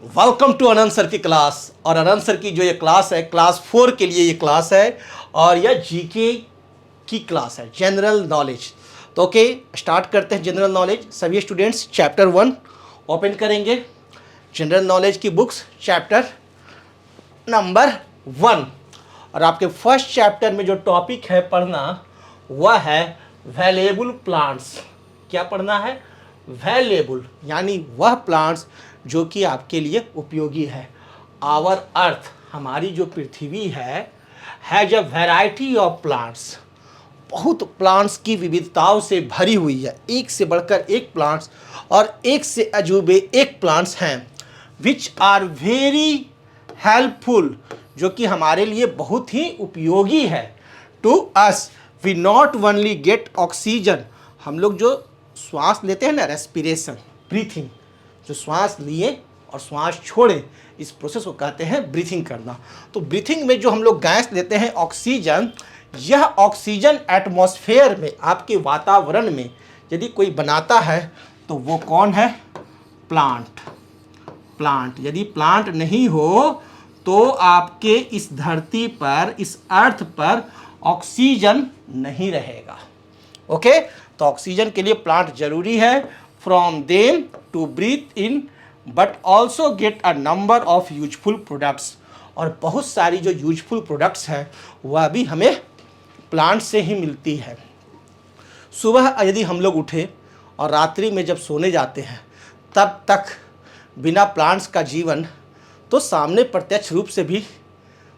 Welcome to Anant sir की class. और अनंत sir की जो ये क्लास है, क्लास 4 के लिए ये क्लास है और यह जीके की क्लास है, जनरल नॉलेज। तो ओके, स्टार्ट करते हैं जनरल नॉलेज। सभी स्टूडेंट्स चैप्टर 1 ओपन करेंगे, जनरल नॉलेज की बुक्स, चैप्टर नंबर 1। और आपके फर्स्ट चैप्टर में जो टॉपिक है पढ़ना वह है वैल्यूएबल प्लांट्स। क्या पढ़ना है? वैल्यूएबल, यानी वह प्लांट्स जो कि आपके लिए उपयोगी है। आवर अर्थ, हमारी जो पृथ्वी है, has a variety of plants. बहुत प्लांट्स की विविधताओं से भरी हुई है, एक से बढ़कर एक प्लांट्स और एक से अजूबे एक प्लांट्स हैं। विच आर वेरी हेल्पफुल, जो कि हमारे लिए बहुत ही उपयोगी है। To us, we not only get oxygen, हम लोग जो श्वास लेते हैं ना, रेस्पिरेशन, ब्रीथिंग, जो श्वास लिए और श्वास छोड़े, इस प्रोसेस को कहते हैं ब्रीथिंग करना। तो ब्रीथिंग में जो हम लोग गैस लेते हैं ऑक्सीजन, यह ऑक्सीजन एटमॉस्फेयर में, आपके वातावरण में यदि कोई बनाता है तो वो कौन है? प्लांट। प्लांट, यदि प्लांट नहीं हो तो आपके इस धरती पर, इस अर्थ पर ऑक्सीजन नहीं रहेगा। ओके, तो ऑक्सीजन के लिए प्लांट जरूरी है। From them to breathe in but also get a number of useful products, और बहुत सारी जो यूजफुल प्रोडक्ट्स हैं वह भी हमें प्लांट से ही मिलती है। सुबह यदि हम लोग उठे और रात्रि में जब सोने जाते हैं तब तक बिना प्लांट्स का जीवन तो सामने प्रत्यक्ष रूप से भी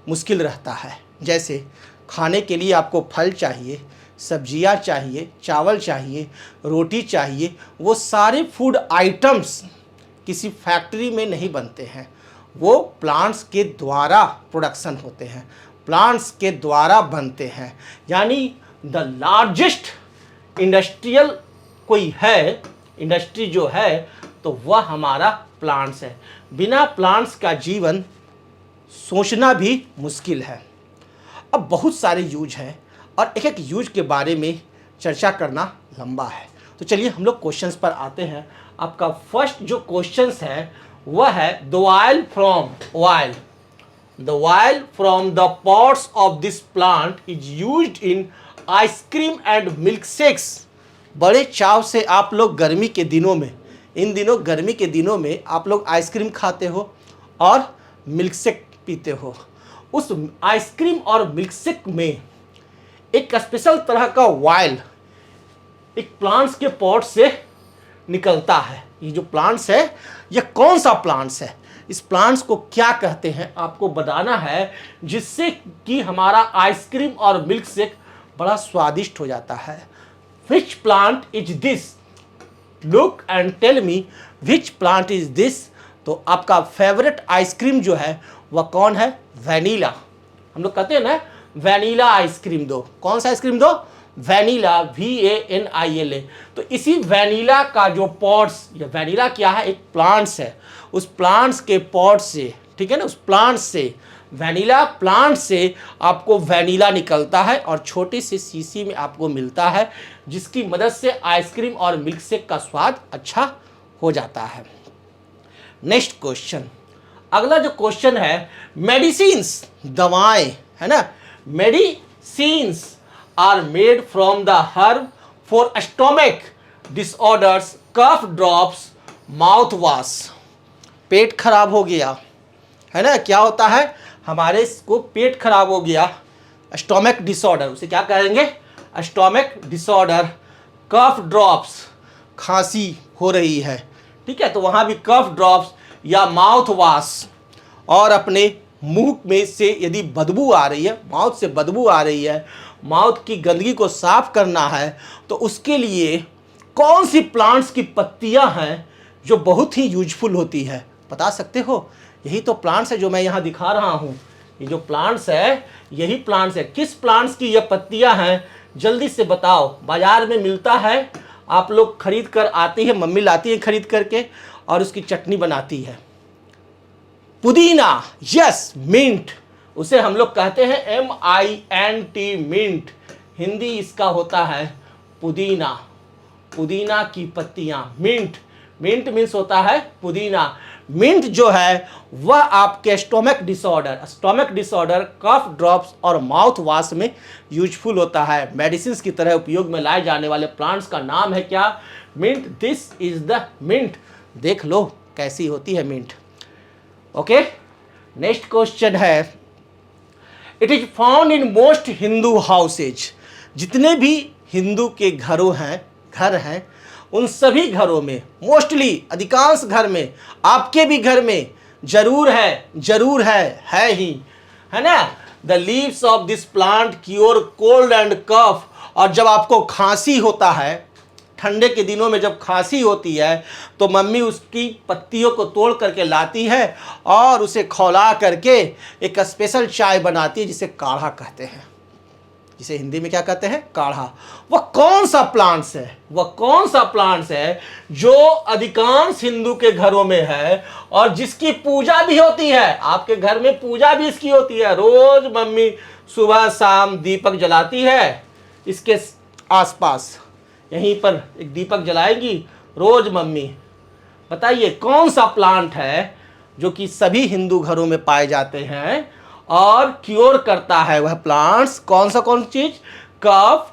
मुश्किल रहता है। जैसे खाने के लिए आपको फल चाहिए, सब्जियां चाहिए, चावल चाहिए, रोटी चाहिए, वो सारे फूड आइटम्स किसी फैक्ट्री में नहीं बनते हैं, वो प्लांट्स के द्वारा प्रोडक्शन होते हैं, प्लांट्स के द्वारा बनते हैं। यानी द लार्जेस्ट इंडस्ट्रियल कोई है, इंडस्ट्री जो है, तो वह हमारा प्लांट्स है। बिना प्लांट्स का जीवन सोचना भी मुश्किल है। अब बहुत सारे यूज हैं और एक एक यूज के बारे में चर्चा करना लंबा है, तो चलिए हम लोग क्वेश्चंस पर आते हैं। आपका फर्स्ट जो क्वेश्चंस है वह है the oil from oil. The oil from the pots of this plant is used in ice cream and milk shakes. बड़े चाव से आप लोग गर्मी के दिनों में, इन दिनों गर्मी के दिनों में आप लोग आइसक्रीम खाते हो और मिल्क शेक पीते हो। उस आइसक्रीम और मिल्क शेक में एक स्पेशल तरह का ऑयल एक प्लांट्स के पॉट से निकलता है। ये जो प्लांट्स है, ये कौन सा प्लांट्स है, इस प्लांट्स को क्या कहते हैं, आपको बताना है, जिससे कि हमारा आइसक्रीम और मिल्क शेक बड़ा स्वादिष्ट हो जाता है। Which plant is this? Look and tell me which plant is this. तो आपका फेवरेट आइसक्रीम जो है वह कौन है? वैनिला। हम लोग कहते हैं ना, वैनिला आइसक्रीम दो। कौन सा आइसक्रीम दो? Vanilla, VANILA। तो इसी वैनिला का जो पॉट्स, ये वैनिला क्या है? एक प्लांट्स है। उस प्लांट्स के पॉट से, ठीक है ना, उस प्लांट्स से, वैनिला प्लांट से आपको वैनिला निकलता है और छोटी सी शीशी में आपको मिलता है, जिसकी मदद से आइसक्रीम और मिल्क शेक का स्वाद अच्छा हो जाता है। नेक्स्ट क्वेश्चन, अगला जो क्वेश्चन है, मेडिसिन्स, दवाएं, है ना, medicines are made from the herb for stomach disorders, cough drops, mouth wash. पेट खराब हो गया है ना, क्या होता है, हमारे को पेट खराब हो गया, स्टोमक डिसऑर्डर, उसे क्या कहेंगे? Stomach disorder. कफ ड्रॉप्स, खांसी हो रही है, ठीक है, तो वहाँ भी कफ ड्रॉप्स या माउथ वॉश। और अपने मुंह में से यदि बदबू आ रही है, माउथ से बदबू आ रही है, माउथ की गंदगी को साफ करना है, तो उसके लिए कौन सी प्लांट्स की पत्तियां हैं जो बहुत ही यूजफुल होती है? बता सकते हो? यही तो प्लांट्स है जो मैं यहाँ दिखा रहा हूँ। ये जो प्लांट्स है, यही प्लांट्स है। किस प्लांट्स की ये पत्तियां हैं? जल्दी से बताओ। बाजार में मिलता है, आप लोग खरीद कर आती है, मम्मी लाती है खरीद करके और उसकी चटनी बनाती है। पुदीना, यस, मिंट, उसे हम लोग कहते हैं MINT, मिंट। हिंदी इसका होता है पुदीना। पुदीना की पत्तियां, मिंट, मिंट मीन्स होता है पुदीना। मिंट जो है वह आपके स्टोमक डिसऑर्डर, कफ ड्रॉप्स और माउथ वॉश में यूजफुल होता है। मेडिसिन की तरह उपयोग में लाए जाने वाले प्लांट्स का नाम है क्या? Mint. This is the mint. देख लो कैसी होती है मिंट। ओके, नेक्स्ट क्वेश्चन है, it is found in most Hindu houses. जितने भी हिंदू के घर हैं उन सभी घरों में, मोस्टली अधिकांश घर में, आपके भी घर में जरूर है ही, है ना। The leaves of this plant cure cold and cough. और जब आपको खांसी होता है, ठंडे के दिनों में जब खांसी होती है तो मम्मी उसकी पत्तियों को तोड़ करके लाती है और उसे खौला करके एक स्पेशल चाय बनाती है जिसे काढ़ा कहते हैं, जिसे हिंदी में क्या कहते हैं? काढ़ा। वह कौन सा प्लांट्स है जो अधिकांश हिंदू के घरों में है और जिसकी पूजा भी होती है? आपके घर में पूजा भी इसकी होती है। रोज मम्मी सुबह शाम दीपक जलाती है, इसके आसपास यहीं पर एक दीपक जलाएगी रोज मम्मी। बताइए कौन सा प्लांट है जो कि सभी हिंदू घरों में पाए जाते हैं और क्योर करता है? वह प्लांट्स कौन चीज? कफ,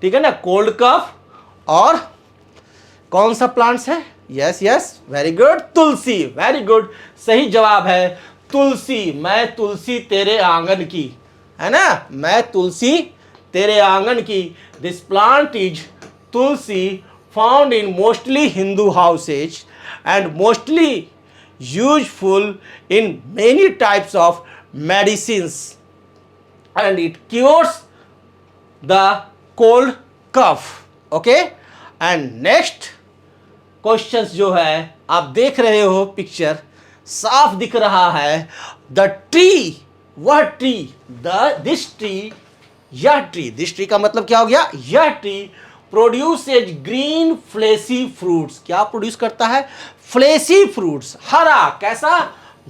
ठीक है ना, कोल्ड कफ। और कौन सा प्लांट्स है? यस, वेरी गुड, तुलसी। वेरी गुड, सही जवाब है तुलसी। मैं तुलसी तेरे आंगन की, है ना, मैं तुलसी तेरे आंगन की। This plant is Tulsi, found in mostly Hindu houses and mostly useful in many types of medicines and it cures the cold cough. Okay, and next questions जो है, आप देख रहे हो पिक्चर साफ दिख रहा है। the tree, वह ट्री, this tree, यह ट्री, दिस ट्री का मतलब क्या हो गया? यह tree produces green fleshy fruits. क्या प्रोड्यूस करता है? फ्लेसी फ्रूट्स, हरा, कैसा?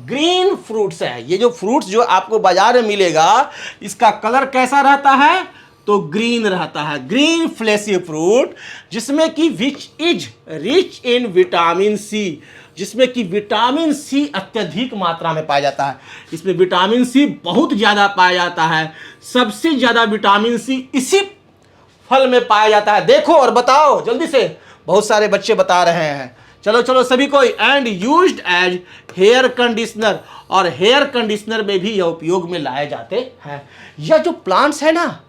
ग्रीन फ्रूट्स है। ये जो फ्रूट्स जो आपको बाजार में मिलेगा इसका कलर कैसा रहता है? तो ग्रीन रहता है। ग्रीन फ्लेसी फ्रूट जिसमें कि which is rich in vitamin C, जिसमें कि विटामिन सी अत्यधिक मात्रा में पाया जाता है। इसमें विटामिन सी बहुत ज़्यादा पाया जाता है। सबसे ज़्यादा विटामिन सी इसी फल में पाया जाता है। देखो और बताओ जल्दी से, बहुत सारे बच्चे बता रहे हैं। चलो सभी कोई। And used as hair conditioner, और हेयर कंडीशनर में भी यह उपयोग में लाए जाते हैं। यह जो प्लांट्स है ना,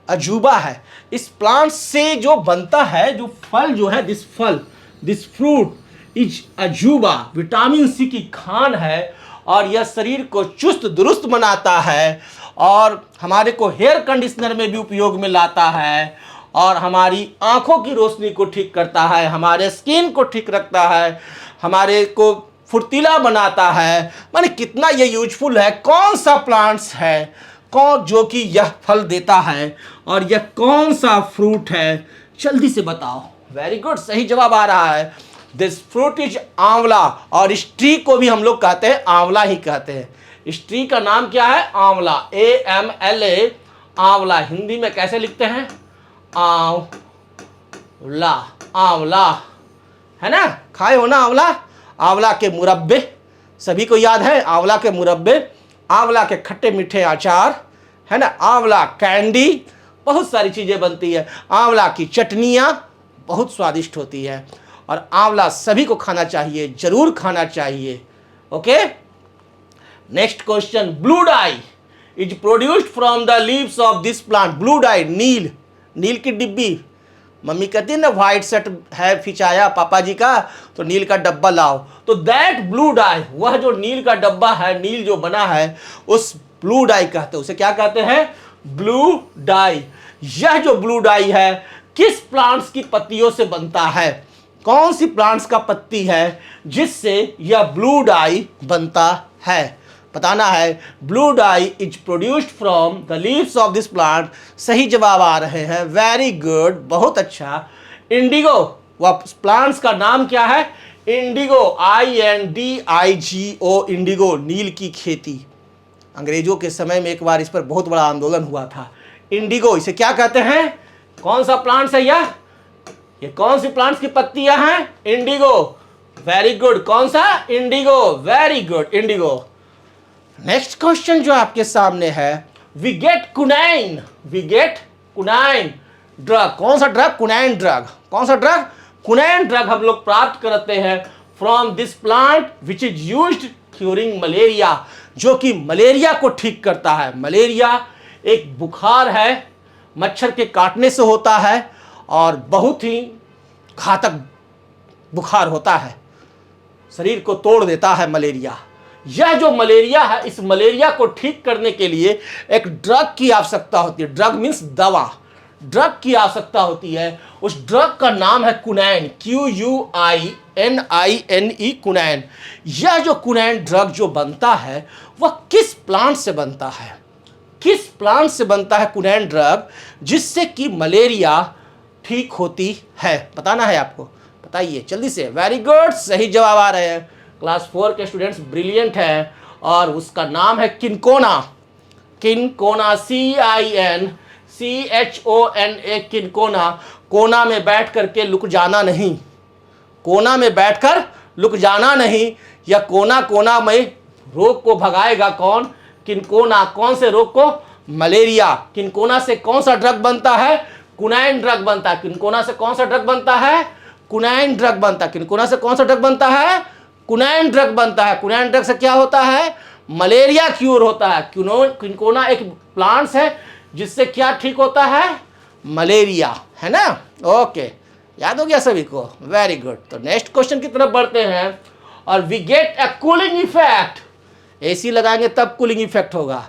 अजूबा है। इस प्लांट से जो बनता है, जो फल जो है, दिस फ्रूट इज अजूबा, विटामिन सी की खान है और यह शरीर को चुस्त दुरुस्त बनाता है और हमारे को हेयर कंडीशनर में भी उपयोग में लाता है और हमारी आंखों की रोशनी को ठीक करता है, हमारे स्किन को ठीक रखता है, हमारे को फुर्तीला बनाता है। माने कितना ये यूजफुल है। कौन सा प्लांट्स है कौन जो कि यह फल देता है और यह कौन सा फ्रूट है? जल्दी से बताओ। वेरी गुड, सही जवाब आ रहा है। दिस फ्रूट इज आंवला, और इस ट्री को भी हम लोग कहते हैं आंवला ही कहते हैं। इस ट्री का नाम क्या है? आंवला, AMLA, आंवला। हिंदी में कैसे लिखते हैं? आंवला, आंवला, है ना, खाए हो ना आंवला? आंवला के मुरब्बे सभी को याद है, आंवला के मुरब्बे, आंवला के खट्टे मीठे अचार, है ना, आंवला कैंडी, बहुत सारी चीज़ें बनती है। आंवला की चटनियाँ बहुत स्वादिष्ट होती है और आंवला सभी को खाना चाहिए, जरूर खाना चाहिए। Okay, next question, blue dye is produced from the leaves of this plant. Blue dye, नील की डिब्बी, मम्मी कहती है ना व्हाइट शर्ट है फिचाया पापा जी का, तो नील का डब्बा लाओ। तो दैट ब्लू डाई, वह जो नील का डब्बा है, नील जो बना है, उस ब्लू डाई कहते हैं। उसे क्या कहते हैं? Blue die. यह जो ब्लू डाई है किस प्लांट्स की पत्तियों से बनता है? कौन सी प्लांट्स का पत्ती है जिससे यह ब्लू डाई बनता है? बताना है। Blue dye is produced from the leaves of this plant. सही जवाब आ रहे हैं, वेरी गुड, बहुत अच्छा। इंडिगो, वह प्लांट्स का नाम क्या है? इंडिगो, INDIGO, इंडिगो, नील की खेती। अंग्रेजों के समय में एक बार इस पर बहुत बड़ा आंदोलन हुआ था। इंडिगो, इसे क्या कहते हैं? कौन सा प्लांट्स है यह? ये कौन सी प्लांट्स की पत्तियां हैं? इंडिगो, वेरी गुड, कौन सा? Indigo, very good, indigo. Next question जो आपके सामने है, we get quinine, we get quinine drug, कौन सा ड्रग? कुनाइन ड्रग, कौन सा ड्रग? कुनाइन ड्रग हम लोग प्राप्त करते हैं from this plant which is used curing malaria, जो कि मलेरिया को ठीक करता है। मलेरिया एक बुखार है, मच्छर के काटने से होता है और बहुत ही घातक बुखार होता है, शरीर को तोड़ देता है मलेरिया। यह जो मलेरिया है, इस मलेरिया को ठीक करने के लिए एक ड्रग की आवश्यकता होती है। ड्रग मीन्स दवा, ड्रग की आवश्यकता होती है। उस ड्रग का नाम है कुनैन, QUININE, कुनैन। यह जो कुनैन ड्रग जो बनता है वह किस प्लांट से बनता है? किस प्लांट से बनता है कुनैन ड्रग, जिससे कि मलेरिया ठीक होती है? बताना है आपको, बताइए जल्दी से। वेरी गुड, सही जवाब आ रहे हैं। क्लास 4 के स्टूडेंट्स ब्रिलियंट हैं। और उसका नाम है किनकोना, किनकोना, CINCHONA, किनकोना। कोना में बैठ करके लुक जाना नहीं, कोना में बैठकर लुक जाना नहीं। या कोना कोना में रोग को भगाएगा कौन? किनकोना। कौन से रोग को? मलेरिया। किनकोना से कौन सा ड्रग बनता है? कुनैन ड्रग बनता है। किनकोना से कौन सा ड्रग बनता है? कुनैन ड्रग बनता है। किनकोना से कौन सा ड्रग बनता है? कुनैन ड्रग बनता है। कुनैन ड्रग से क्या होता है? मलेरिया क्यूर होता है। किनकोना एक प्लांट्स है जिससे क्या ठीक होता है? मलेरिया, है ना? ओके, याद हो गया सभी को? Very good. तो नेक्स्ट क्वेश्चन की तरफ बढ़ते हैं। और we get a cooling effect, AC लगाएंगे तब कूलिंग इफेक्ट होगा।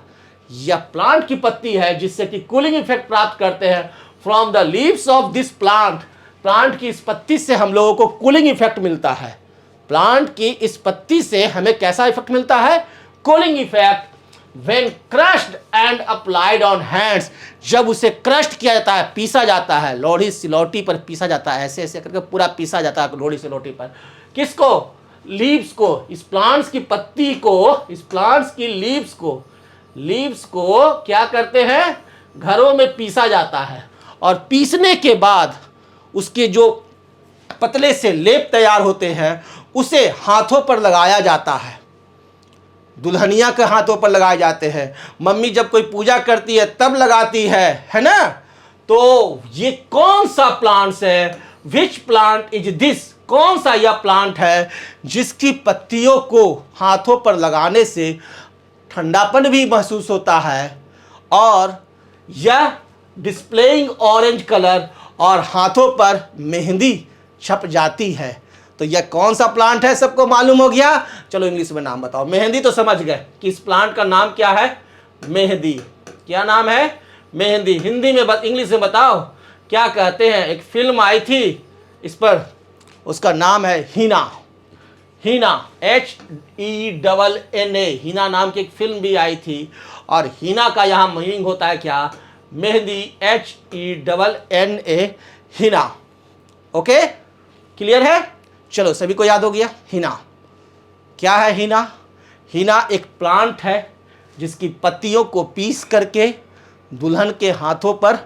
यह प्लांट की पत्ती है जिससे कि कूलिंग इफेक्ट प्राप्त करते हैं from the leaves of this plant. Plant की इस पत्ती से हम लोगों को कूलिंग इफेक्ट मिलता है। प्लांट की इस पत्ती से हमें कैसा इफेक्ट मिलता है? Cooling effect. When crushed and applied on hands, जब उसे क्रस्ट किया जाता है, पीसा जाता है, लोढ़ी सिलौटी पर पीसा जाता है, ऐसे ऐसे करके पूरा पीसा जाता है लोढ़ी सिलौटी पर। किसको? लीव्स को, इस प्लांट्स की पत्ती को, इस प्लांट्स की लीव्स को क्या करते हैं? घरों में पीसा जाता है। और पीसने के बाद उसके जो पतले से लेप तैयार होते हैं उसे हाथों पर लगाया जाता है। दुल्हनिया के हाथों पर लगाए जाते हैं। मम्मी जब कोई पूजा करती है तब लगाती है ना? तो ये कौन सा प्लांट्स है? Which plant is this? कौन सा यह प्लांट है जिसकी पत्तियों को हाथों पर लगाने से ठंडापन भी महसूस होता है और यह डिस्प्लेइंग ऑरेंज कलर और हाथों पर मेहंदी छप जाती है? तो यह कौन सा प्लांट है? सबको मालूम हो गया? चलो इंग्लिश में नाम बताओ। मेहंदी तो समझ गए कि इस प्लांट का नाम क्या है? मेहंदी। क्या नाम है? मेहंदी। हिंदी में इंग्लिश में बताओ क्या कहते हैं? एक फिल्म आई थी इस पर, उसका नाम है हीना। हीना, HENNA, हीना नाम की एक फिल्म भी आई थी। और हीना का यहाँ मीनिंग होता है क्या? मेहंदी, HENNA, हीना। ओके, क्लियर है? चलो सभी को याद हो गया। हीना क्या है? हीना, हीना एक प्लांट है जिसकी पत्तियों को पीस करके दुल्हन के हाथों पर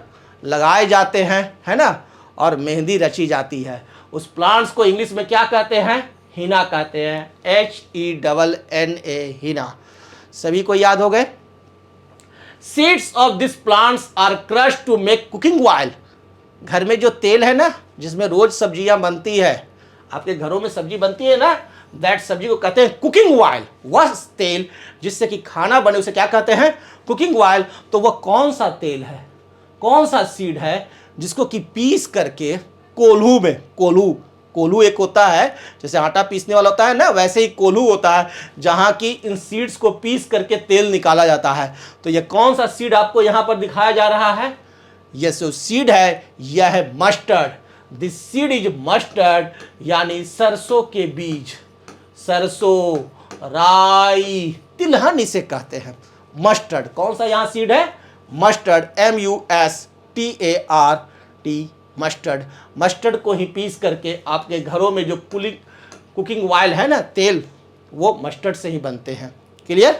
लगाए जाते हैं, है ना? और मेहंदी रची जाती है। उस प्लांट्स को इंग्लिश में क्या कहते हैं? हीना कहते हैं, HENNA, हीना। सभी को याद हो गए? Seeds of this plants are crushed to make cooking oil. घर में जो तेल है ना, जिसमें रोज सब्जियां बनती है, आपके घरों में सब्जी बनती है ना, दैट सब्जी को कहते हैं कुकिंग ऑयल। वह तेल जिससे कि खाना बने उसे क्या कहते हैं? Cooking oil. तो वह कौन सा तेल है, कौन सा सीड है जिसको कि पीस करके कोल्हू में, कोल्हू एक होता है जैसे आटा पीसने वाला होता है ना, वैसे ही कोल्हू होता है जहां की इन सीड्स को पीस करके तेल निकाला जाता है। तो यह कौन सा सीड आपको यहां पर दिखाया जा रहा है? यह जो सीड है यह है mustard. This seed is mustard, यानी सरसों के बीज। सरसों, राई, तिलहन इसे कहते हैं मस्टर्ड। कौन सा यहाँ सीड है? Mustard, MUSTARD, mustard. मस्टर्ड को ही पीस करके आपके घरों में जो कुकिंग ऑयल है ना, तेल, वो मस्टर्ड से ही बनते हैं। क्लियर?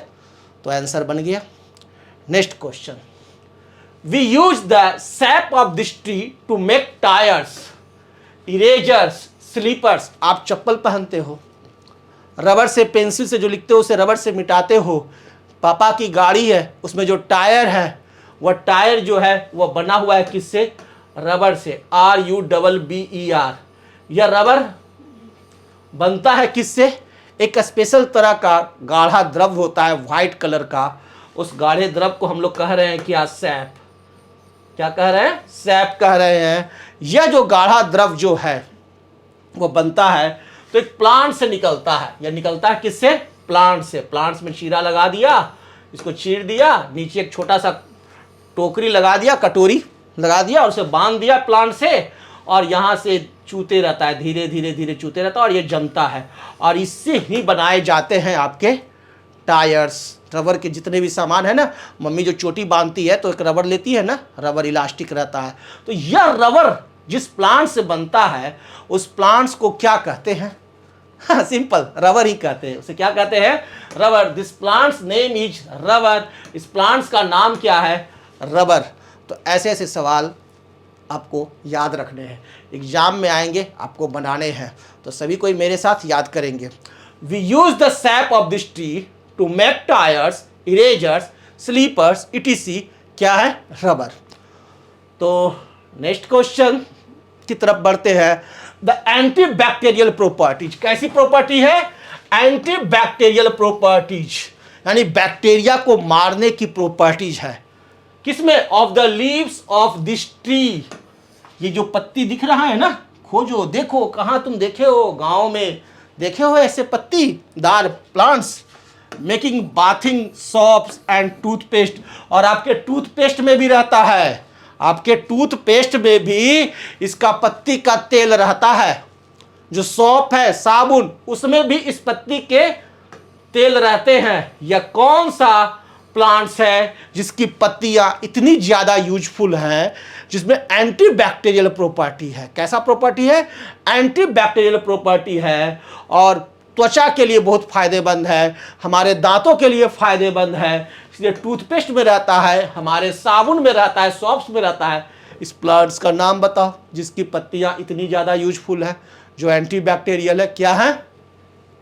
तो आंसर बन गया। Next question, we use the sap of this tree to make tyres, erasers, slippers, आप चप्पल पहनते हो, रबर से पेंसिल से जो लिखते हो उसे रबर से मिटाते हो। पापा की गाड़ी है, उसमें जो टायर है वह टायर जो है वह बना हुआ है किससे? रबर से, RUBBER। यह रबर बनता है किससे? एक स्पेशल तरह का गाढ़ा द्रव होता है व्हाइट कलर का, उस गाढ़े द्रव को हम लोग कह रहे हैं क्या? सैप। क्या कह रहे हैं? सैप कह रहे हैं। यह जो गाढ़ा द्रव जो है वो बनता है तो एक प्लांट से निकलता है। यह निकलता है किससे? प्लांट से। प्लांट्स में चीरा लगा दिया, इसको चीर दिया, नीचे एक छोटा सा टोकरी लगा दिया, कटोरी लगा दिया और उसे बांध दिया प्लांट से, और यहाँ से चूते रहता है, धीरे धीरे धीरे चूते रहता है और ये जमता है। और इससे ही बनाए जाते हैं आपके टायर्स। रबर के जितने भी सामान है ना, मम्मी जो चोटी बांधती है तो एक रबर लेती है ना, रबर इलास्टिक रहता है। तो यह रबर जिस प्लांट से बनता है उस प्लांट्स को क्या कहते हैं? हाँ, सिंपल, रबर ही कहते हैं। उसे क्या कहते हैं? Rubber. This plants name is rubber. इस प्लांट्स का नाम क्या है? रबर। तो ऐसे ऐसे सवाल आपको याद रखने हैं, एग्जाम में आएंगे, आपको बनाने हैं। तो सभी कोई मेरे साथ याद करेंगे। We use the sap of this tree to make tyres, erasers, slippers, etc। क्या है? रबर। तो नेक्स्ट क्वेश्चन की तरफ बढ़ते हैं। The antibacterial properties. कैसी प्रॉपर्टी है? एंटीबैक्टीरियल प्रॉपर्टीज, यानी बैक्टीरिया को मारने की प्रॉपर्टीज है। किसमें? Of the leaves of this tree. ये जो पत्ती दिख रहा है ना, खोजो, देखो, कहाँ तुम देखे हो? गांव में देखे हो ऐसे पत्तीदार plants? Making bathing soaps and toothpaste. और आपके टूथपेस्ट में भी रहता है, आपके टूथपेस्ट में भी इसका पत्ती का तेल रहता है। जो सोप है, साबुन, उसमें भी इस पत्ती के तेल रहते हैं। यह कौन सा प्लांट्स है जिसकी पत्तियां इतनी ज्यादा यूजफुल हैं, जिसमें एंटीबैक्टीरियल प्रॉपर्टी है? कैसा प्रॉपर्टी है? एंटीबैक्टीरियल प्रॉपर्टी है। और त्वचा के लिए बहुत फायदेमंद है, हमारे दांतों के लिए फायदेमंद है, इसलिए टूथपेस्ट में रहता है, हमारे साबुन में रहता है, सॉप्स में रहता है। इस प्लांट्स का नाम बताओ जिसकी पत्तियां इतनी ज्यादा यूजफुल है, जो एंटीबैक्टीरियल है। क्या है?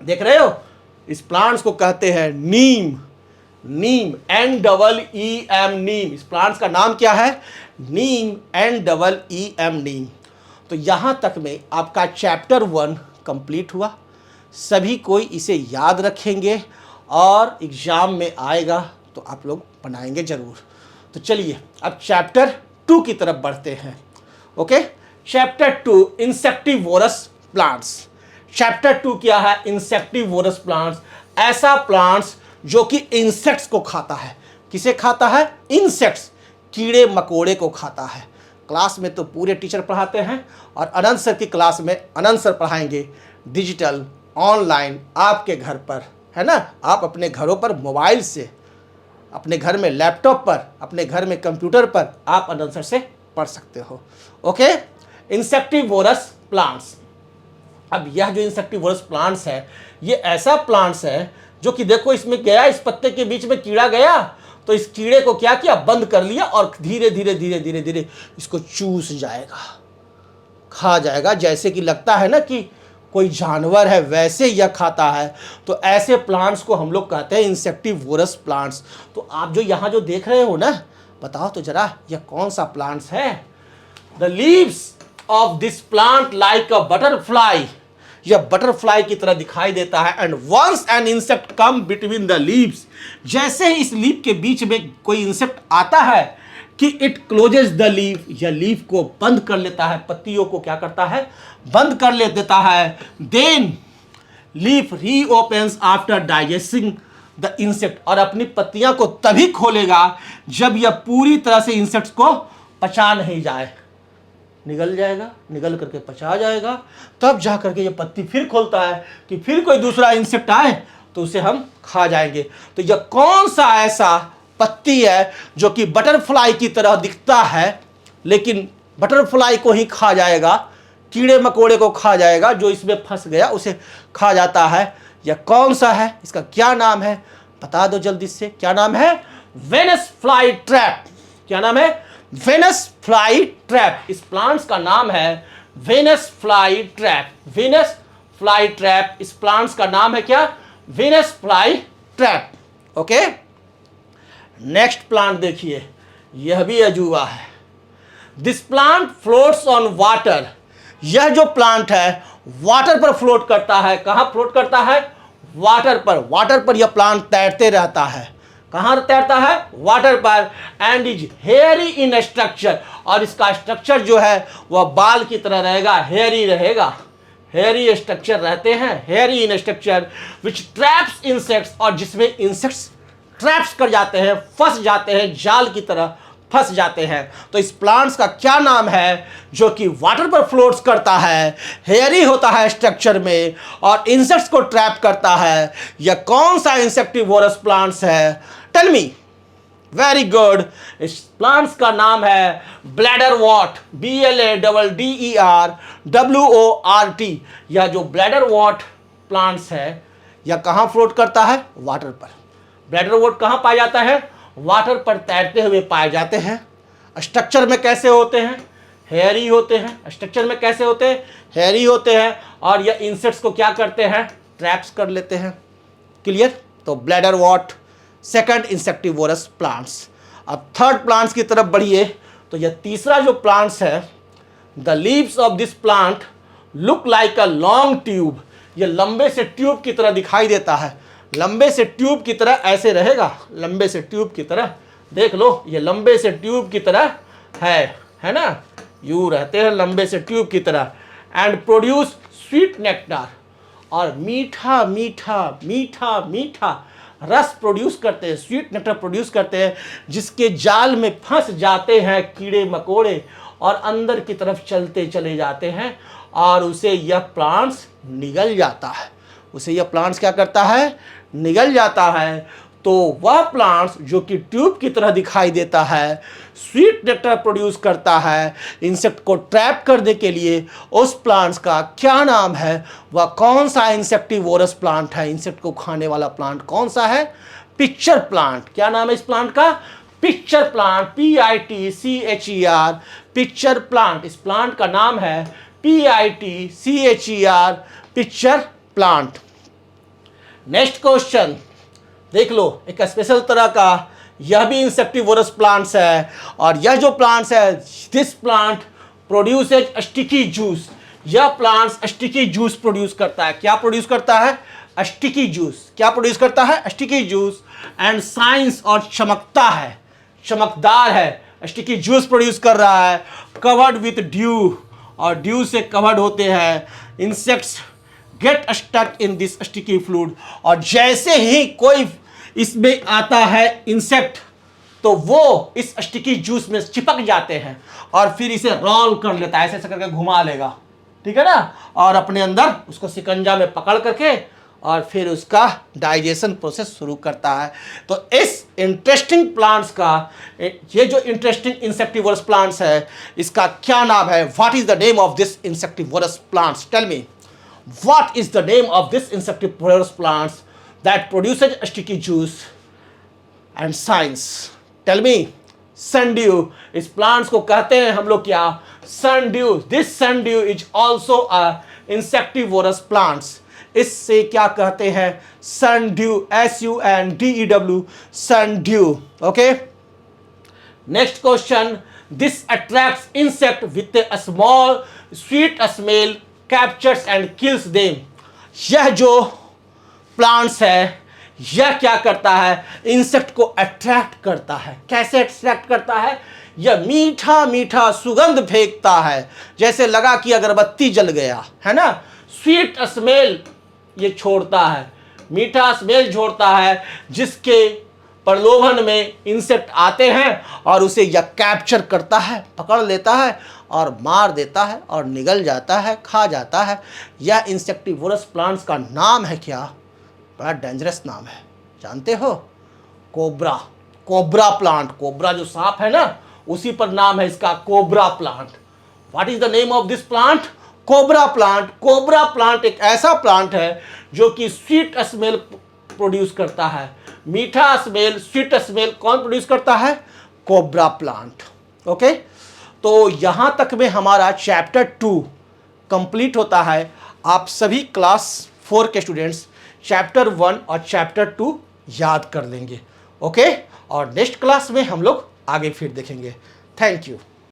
देख रहे हो? इस प्लांट्स को कहते हैं नीम। नीम, NEEM, नीम। इस प्लांट्स का नाम क्या है? नीम, NEEM, नीम। तो यहां तक में आपका चैप्टर 1 कंप्लीट हुआ। सभी कोई इसे याद रखेंगे और एग्जाम में आएगा तो आप लोग बनाएंगे जरूर। तो चलिए अब चैप्टर 2 की तरफ बढ़ते हैं। Okay, chapter 2 insectivorous plants. Chapter 2 क्या है? Insectivorous plants. ऐसा प्लांट्स जो कि इंसेक्ट्स को खाता है। किसे खाता है? इंसेक्ट्स, कीड़े मकोड़े को खाता है। क्लास में तो पूरे टीचर पढ़ाते हैं और अनंत सर की क्लास में अनंत सर पढ़ाएंगे डिजिटल, ऑनलाइन, आपके घर पर, है ना? आप अपने घरों पर मोबाइल से, अपने घर में लैपटॉप पर, अपने घर में कंप्यूटर पर आप अनंत सर से पढ़ सकते हो। Okay, insectivorous plants. अब यह जो इंसेक्टिवोरस प्लांट्स है, ये ऐसा प्लांट्स है जो कि देखो, इसमें गया, इस पत्ते के बीच में कीड़ा गया तो इस कीड़े को क्या किया? बंद कर लिया और धीरे धीरे धीरे धीरे धीरे इसको चूस जाएगा, खा जाएगा। जैसे कि लगता है ना कि कोई जानवर है, वैसे यह खाता है। तो ऐसे प्लांट्स को हम लोग कहते हैं इंसेक्टिवोरस प्लांट्स। तो आप जो यहाँ जो देख रहे हो ना, बताओ तो जरा यह कौन सा प्लांट्स है? The leaves of this plant like a butterfly. यह बटरफ्लाई की तरह दिखाई देता है। And once an insect come between the leaves, जैसे ही इस लीफ के बीच में कोई इंसेक्ट आता है कि इट क्लोजेस द लीफ, यह लीफ को बंद कर लेता है, पत्तियों को क्या करता है? बंद कर ले देता है। Then leaf reopens after digesting the insect, और अपनी पत्तियां को तभी खोलेगा जब यह पूरी तरह से इंसेक्ट्स को पचा नहीं जाए। निगल जाएगा, निगल करके पचा जाएगा, तब जा करके ये पत्ती फिर खोलता है कि फिर कोई दूसरा इंसेक्ट आए तो उसे हम खा जाएंगे। तो यह कौन सा ऐसा पत्ती है जो कि बटरफ्लाई की तरह दिखता है, लेकिन बटरफ्लाई को ही खा जाएगा, कीड़े मकोड़े को खा जाएगा, जो इसमें फंस गया उसे खा जाता है। यह कौन सा है? इसका क्या नाम है? बता दो जल्दी से, क्या नाम है? Venus fly trap. क्या नाम है? Venus fly trap. इस प्लांट्स का नाम है Venus fly trap. Venus fly trap, इस प्लांट्स का नाम है क्या? Venus fly trap. Okay, next plant देखिए, यह भी अजूबा है। This plant floats on water. यह जो प्लांट है वाटर पर फ्लोट करता है। कहां फ्लोट करता है? वाटर पर। वाटर पर यह प्लांट तैरते रहता है। कहां तैरता है? वाटर पर। And is hairy in structure, और इसका स्ट्रक्चर जो है वह बाल की तरह रहेगा, हेयरी रहेगा। हेयरी स्ट्रक्चर रहते हैं, hairy in structure which traps insects, और जिसमें इंसेक्ट्स ट्रैप्स कर जाते हैं, फंस जाते हैं, जाल की तरह फंस जाते हैं। तो इस प्लांट्स का क्या नाम है जो कि वाटर पर फ्लोट्स करता है, हेयरी होता है स्ट्रक्चर में और इंसेक्ट्स को ट्रैप करता है? यह कौन सा इंसेक्टिवोरस प्लांट्स है? Tell me. वेरी गुड, इस प्लांट्स का नाम है ब्लैडरवॉर्ट। BLADDERWORT। यह जो ब्लैडरवॉर्ट प्लांट्स है यह कहां फ्लोट करता है? वाटर पर। ब्लैडरवॉर्ट कहां पाया जाता है? वाटर पर तैरते हुए पाए जाते हैं। स्ट्रक्चर में कैसे होते हैं? हेयरी होते हैं। स्ट्रक्चर में कैसे होते हैं? हेयरी होते हैं। और यह इंसेक्ट्स को क्या करते हैं? ट्रैप्स कर लेते हैं। क्लियर? तो ब्लैडरवॉर्ट सेकंड इंसेक्टिवोरस प्लांट्स। अब थर्ड प्लांट्स की तरफ बढ़िए, तो यह तीसरा जो प्लांट्स है, the leaves of this plant look like a long tube. यह लंबे से ट्यूब की तरह दिखाई देता है। लंबे से ट्यूब की तरह ऐसे रहेगा, लंबे से ट्यूब की तरह। देख लो, ये लंबे से ट्यूब की तरह है ना, यूं रहते हैं लंबे से ट्यूब की तरह। एंड प्रोड्यूस स्वीट नेक्टार, और मीठा मीठा मीठा मीठा रस प्रोड्यूस करते हैं, स्वीट नेक्टर प्रोड्यूस करते हैं, जिसके जाल में फंस जाते हैं कीड़े मकोड़े और अंदर की तरफ चलते चले जाते हैं और उसे यह प्लांट्स निगल जाता है। उसे यह प्लांट्स क्या करता है? निगल जाता है। तो वह प्लांट्स जो कि ट्यूब की तरह दिखाई देता है, स्वीट नेक्टर प्रोड्यूस करता है इंसेक्ट को ट्रैप करने के लिए, उस प्लांट्स का क्या नाम है? वह कौन सा इंसेक्टिवोरस प्लांट है? इंसेक्ट को खाने वाला प्लांट कौन सा है? Pitcher plant. क्या नाम है इस प्लांट का? Pitcher plant. PITCHER, pitcher plant. इस प्लांट का नाम है PITCHER, pitcher plant. Next question देख लो, एक स्पेशल तरह का, यह भी इंसेक्टिवोरस प्लांट्स है। और यह जो प्लांट्स है, this plant produces sticky juice. यह प्लांट्स स्टिकी जूस प्रोड्यूस करता है। क्या प्रोड्यूस करता है? Sticky juice. क्या प्रोड्यूस करता है? Sticky juice. एंड साइंस, और चमकता है, चमकदार है, स्टिकी जूस प्रोड्यूस कर रहा है। कवर्ड विथ ड्यू, और ड्यू से कवर्ड होते हैं। Insects get stuck in this sticky fluid, और जैसे ही कोई इसमें आता है इंसेक्ट, तो वो इस स्टिकी जूस में चिपक जाते हैं और फिर इसे रोल कर लेता है, ऐसे करके घुमा लेगा, ठीक है ना, और अपने अंदर उसको शिकंजा में पकड़ करके और फिर उसका डाइजेशन प्रोसेस शुरू करता है। तो इस इंटरेस्टिंग प्लांट्स का, ये जो इंटरेस्टिंग इंसेक्टिवोरस प्लांट्स है, इसका क्या नाम है? What is the name of this insectivorous plants? Tell me, what is the name of this insectivorous plants that produces sticky juice and science? Tell me. Sundew, इस plants को कहते हैं हम लोग क्या? Sundew. This sundew is also a insectivorous plants. इससे क्या कहते हैं? Sundew, SUNDEW, sundew. Okay. Next question. This attracts insect with a small sweet smell, captures and kills them. यह जो प्लांट्स है, यह क्या करता है? इंसेक्ट को अट्रैक्ट करता है। कैसे अट्रैक्ट करता है? यह मीठा मीठा सुगंध फेंकता है, जैसे लगा कि अगरबत्ती जल गया, है ना। स्वीट स्मेल ये छोड़ता है, मीठा स्मेल छोड़ता है, जिसके प्रलोभन में इंसेक्ट आते हैं और उसे यह कैप्चर करता है, पकड़ लेता है और मार देता है और निगल जाता है, खा जाता है। यह इंसेक्टिवोरस प्लांट्स का नाम है क्या? बड़ा डेंजरस नाम है, जानते हो? कोबरा। कोबरा प्लांट, कोबरा जो सांप है ना, उसी पर नाम है इसका, cobra plant. What is the name of this plant? Cobra plant. Cobra plant एक ऐसा प्लांट है जो कि स्वीट स्मेल प्रोड्यूस करता है, मीठा स्मेल, स्वीट स्मेल कौन प्रोड्यूस करता है? Cobra plant. ओके, तो यहां तक में हमारा चैप्टर 2 कंप्लीट होता है, आप सभी क्लास 4 के स्टूडेंट्स चैप्टर 1 और चैप्टर 2 याद कर लेंगे। ओके, और नेक्स्ट क्लास में हम लोग आगे फिर देखेंगे। Thank you.